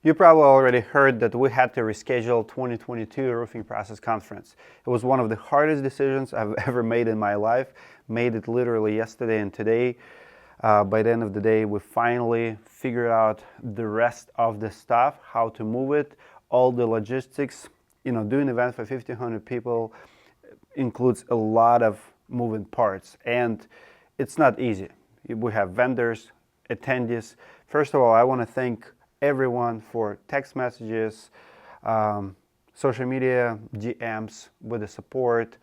You probably already heard that we had to reschedule 2022 Roofing Process Conference. It was one of the hardest decisions I've ever made in my life. Made it literally yesterday and today. By the end of the day, we finally figured out the rest of the stuff, how to move it, all the logistics. Doing an event for 1,500 people includes a lot of moving parts, and it's not easy. We have vendors, attendees. First of all, I want to thank everyone for text messages, social media, GMs with the support,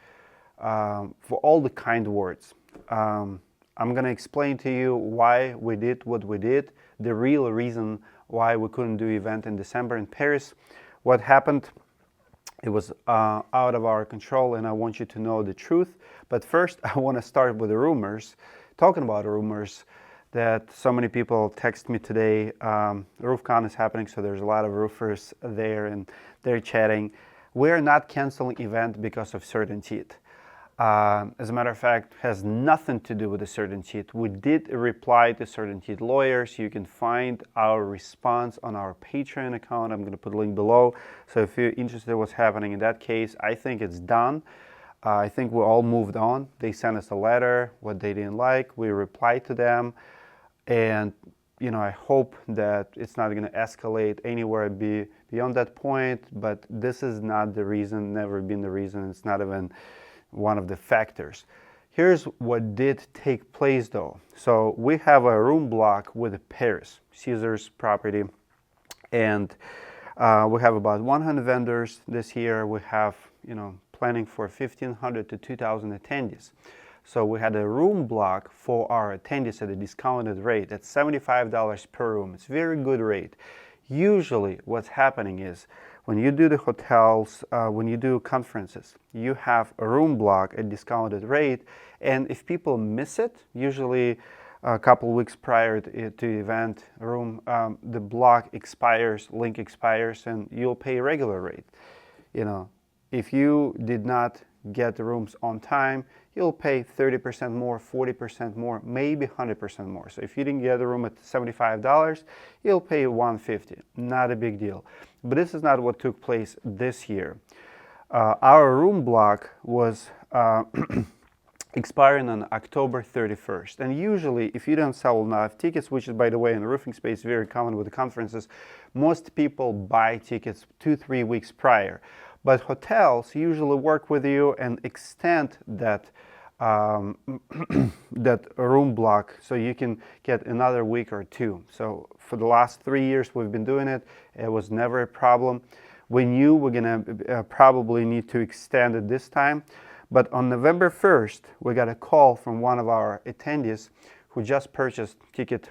for all the kind words. I'm going to explain to you why we did what we did, the real reason why we couldn't do event in December in Paris, what happened. It was out of our control, and I want you to know the truth. But first, I want to start with the rumors. Talking about rumors, that so many people text me today. RoofCon is happening, so there's a lot of roofers there, and they're chatting. We're not canceling event because of CertainTeed. As a matter of fact, has nothing to do with the CertainTeed. We did reply to CertainTeed lawyers. You can find our response on our Patreon account. I'm going to put a link below. So if you're interested in what's happening in that case, I think it's done. I think we all moved on. They sent us a letter, what they didn't like. We replied to them. And, I hope that it's not going to escalate anywhere beyond that point. But this is not the reason, never been the reason. It's not even one of the factors. Here's what did take place though. So we have a room block with Paris, Caesars property, and we have about 100 vendors this year. We have, planning for 1,500 to 2,000 attendees. So we had a room block for our attendees at a discounted rate at $75 per room. It's a very good rate. Usually what's happening is when you do the hotels, when you do conferences, you have a room block at discounted rate, and if people miss it, usually a couple weeks prior to the event, the block expires, link expires, and you'll pay regular rate. If you did not get the rooms on time, you'll pay 30% more, 40% more, maybe 100% more. So if you didn't get a room at $75, you'll pay $150. Not a big deal. But this is not what took place this year. Our room block was expiring on October 31st. And usually, if you don't sell enough tickets, which is, by the way, in the roofing space, very common with the conferences, most people buy tickets 2-3 weeks prior. But hotels usually work with you and extend that that room block so you can get another week or two. So for the last 3 years we've been doing it. It was never a problem. We knew we're gonna probably need to extend it this time. But on November 1st, we got a call from one of our attendees who just purchased a ticket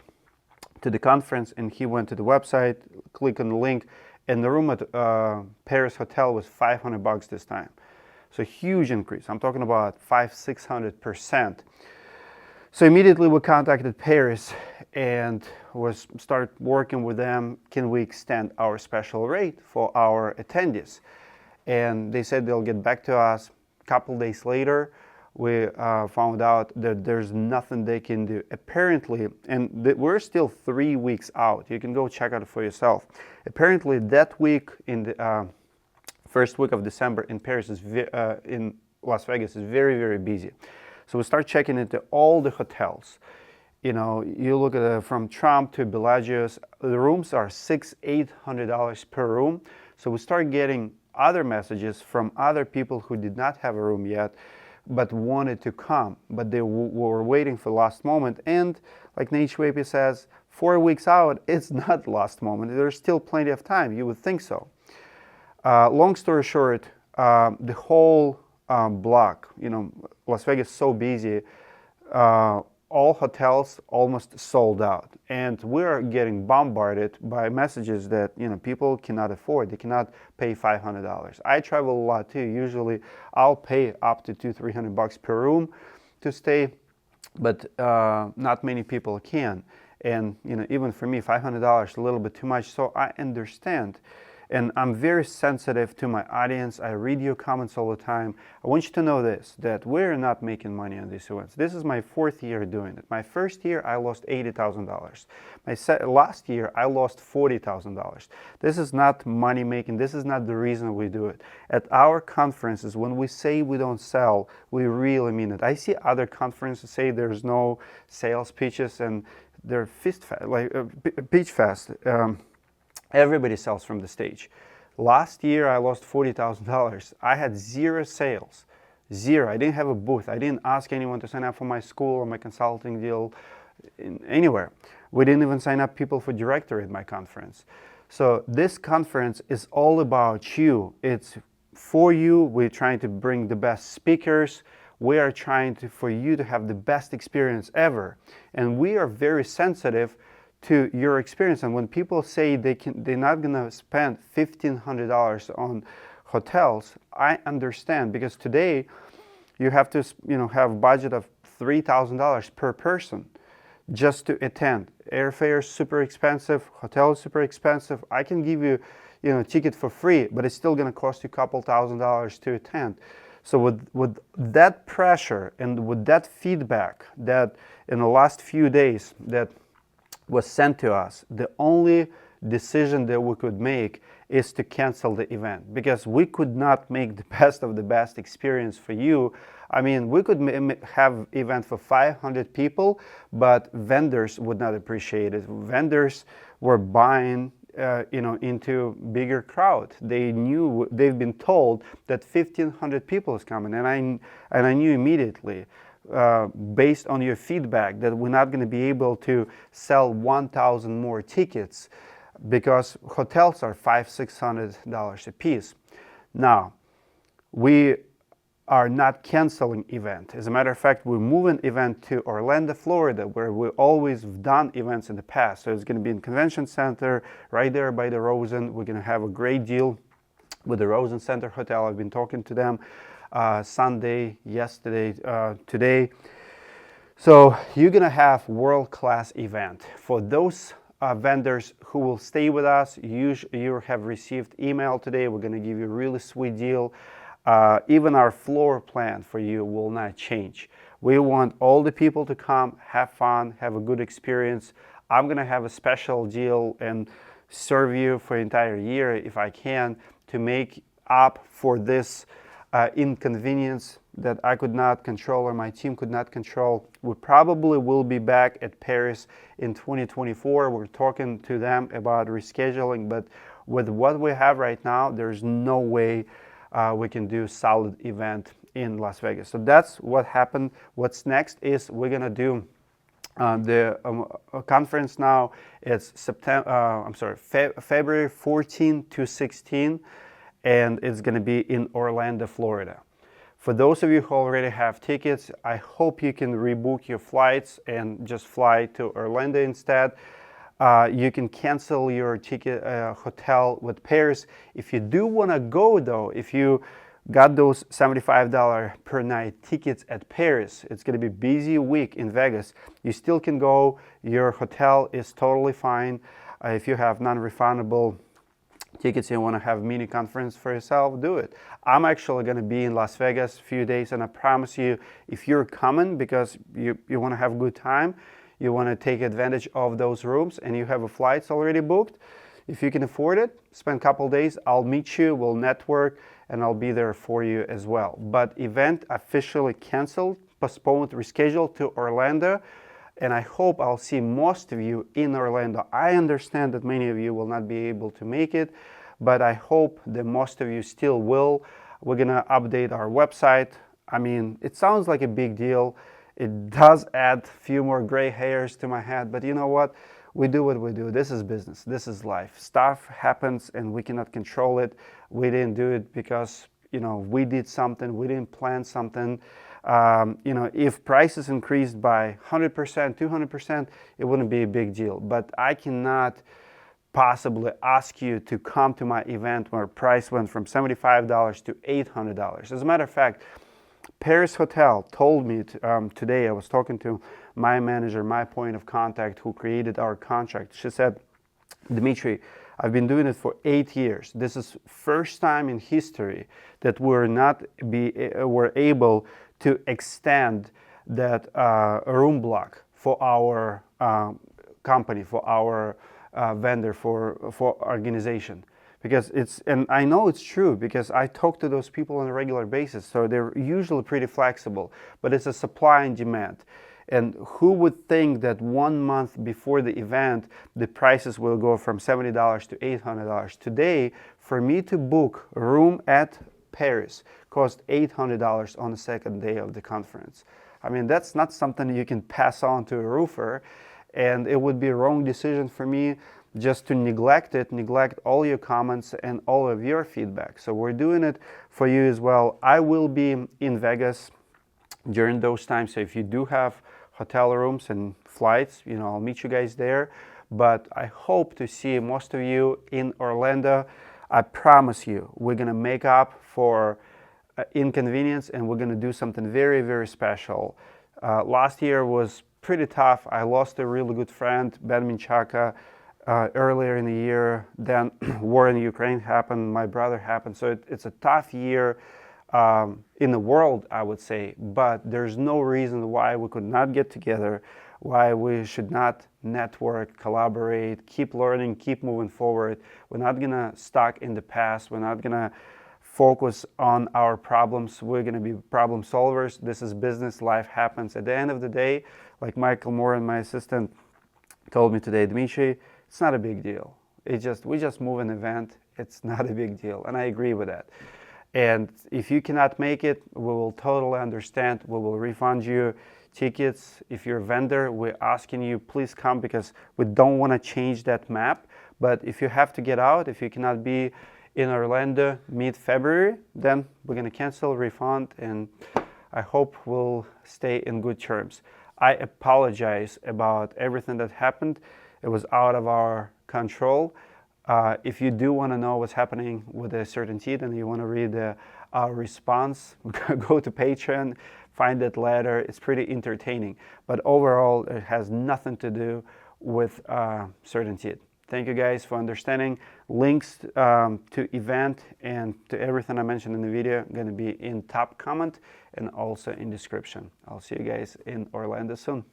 to the conference, and he went to the website, click on the link, and the room at Paris Hotel was $500 this time. So huge increase. I'm talking about 500-600%. So immediately we contacted Paris and start working with them. Can we extend our special rate for our attendees? And they said they'll get back to us. A couple days later, we found out that there's nothing they can do. Apparently, and we're still 3 weeks out. You can go check out it for yourself. Apparently, that week in the first week of December in Paris in Las Vegas is very, very busy. So we start checking into all the hotels. You look at from Trump to Bellagio's, the rooms are $600-800 per room. So we start getting other messages from other people who did not have a room yet, but wanted to come, but they were waiting for last moment. And like Nate Schwape says, 4 weeks out, it's not last moment. There's still plenty of time. You would think so. Long story short, the whole block, Las Vegas is so busy, all hotels almost sold out. And we're getting bombarded by messages that, people cannot afford. They cannot pay $500. I travel a lot too. Usually I'll pay up to $200-300 per room to stay, but not many people can. And, even for me, $500 is a little bit too much. So I understand. And I'm very sensitive to my audience. I read your comments all the time. I want you to know this, that we're not making money on these events. This is my 4th year doing it. My first year, I lost $80,000. Last year, I lost $40,000. This is not money making. This is not the reason we do it. At our conferences, when we say we don't sell, we really mean it. I see other conferences say there's no sales pitches and they're pitch fest. Everybody sells from the stage. Last year, I lost $40,000. I had 0 sales. 0. I didn't have a booth. I didn't ask anyone to sign up for my school or my consulting deal anywhere. We didn't even sign up people for directory at my conference. So this conference is all about you. It's for you. We're trying to bring the best speakers. We are trying for you to have the best experience ever. And we are very sensitive to your experience. And when people say they're not going to spend $1,500 on hotels, I understand, because today you have to have a budget of $3,000 per person just to attend. Airfare is super expensive, hotel is super expensive. I can give you a ticket for free, but it's still going to cost you a couple $1,000s to attend. So with that pressure and with that feedback that in the last few days that was sent to us, the only decision that we could make is to cancel the event, because we could not make the best of the best experience for you. I mean, we could have event for 500 people, but vendors would not appreciate it. Vendors were buying into bigger crowd. They've been told that 1,500 people is coming, and I knew immediately, based on your feedback, that we're not going to be able to sell 1,000 more tickets because hotels are $500-600 a piece. Now, we are not canceling event. As a matter of fact, we're moving event to Orlando, Florida, where we always done events in the past. So it's going to be in Convention Center, right there by the Rosen. We're going to have a great deal with the Rosen Center Hotel. I've been talking to them Sunday, yesterday, today. So you're going to have world-class event. For those vendors who will stay with us, you have received email today. We're going to give you a really sweet deal. Even our floor plan for you will not change. We want all the people to come, have fun, have a good experience. I'm going to have a special deal and serve you for the entire year if I can, to make up for this inconvenience that I could not control or my team could not control. We probably will be back at Paris in 2024. We're talking to them about rescheduling, but with what we have right now, there's no way we can do solid event in Las Vegas. So that's what happened. What's next is we're gonna do the conference now. It's February 14 to 16, and it's gonna be in Orlando, Florida. For those of you who already have tickets, I hope you can rebook your flights and just fly to Orlando instead. You can cancel your ticket hotel with Paris. If you do want to go though, if you got those $75 per night tickets at Paris, it's going to be a busy week in Vegas. You still can go. Your hotel is totally fine. If you have non-refundable tickets, you want to have a mini conference for yourself, do it. I'm actually going to be in Las Vegas a few days, and I promise you, if you're coming because you want to have a good time, you want to take advantage of those rooms, and you have a flights already booked, if you can afford it, spend a couple days, I'll meet you, we'll network, and I'll be there for you as well. But event officially canceled, postponed, rescheduled to Orlando, and I hope I'll see most of you in Orlando. I understand that many of you will not be able to make it, but I hope that most of you still will. We're gonna update our website. I mean, it sounds like a big deal. It does add a few more gray hairs to my head, but you know what? We do what we do. This is business. This is life. Stuff happens and we cannot control it. We didn't do it because, we did something. We didn't plan something. If prices increased by 100%, 200%, it wouldn't be a big deal. But I cannot possibly ask you to come to my event where price went from $75 to $800. As a matter of fact, Paris Hotel told me today, I was talking to my manager, my point of contact who created our contract. She said, Dmitry, I've been doing it for 8 years. This is first time in history that we're able to extend that room block for our company, for our vendor, for organization. Because and I know it's true because I talk to those people on a regular basis, so they're usually pretty flexible, but it's a supply and demand. And who would think that 1 month before the event, the prices will go from $70 to $800? Today, for me to book a room at Paris cost $800 on the second day of the conference. I mean, that's not something you can pass on to a roofer, and it would be a wrong decision for me just to neglect all your comments and all of your feedback. So we're doing it for you as well. I will be in Vegas during those times, so if you do have hotel rooms and flights, I'll meet you guys there. But I hope to see most of you in Orlando. I promise you, we're gonna make up for inconvenience, and we're gonna do something very, very special. Last year was pretty tough. I lost a really good friend, Ben Minchaka, earlier in the year. Then war in Ukraine happened, my brother happened. So it's a tough year in the world, I would say, but there's no reason why we could not get together, why we should not network, collaborate, keep learning, keep moving forward. We're not gonna stuck in the past. We're not gonna focus on our problems. We're gonna be problem solvers. This is business, life happens. At the end of the day, like Michael Moore and my assistant told me today, Dmitry, it's not a big deal. We just move an event. It's not a big deal, and I agree with that. And if you cannot make it, we will totally understand. We will refund you tickets. If you're a vendor, we're asking you, please come, because we don't want to change that map. But if you have to get out, if you cannot be in Orlando mid-February, then we're going to cancel, refund, and I hope we'll stay in good terms. I apologize about everything that happened. It was out of our control. If you do want to know what's happening with the CertainTeed and you want to read our response, go to Patreon, find that letter. It's pretty entertaining. But overall, it has nothing to do with CertainTeed. Thank you guys for understanding. Links to event and to everything I mentioned in the video are going to be in top comment and also in description. I'll see you guys in Orlando soon.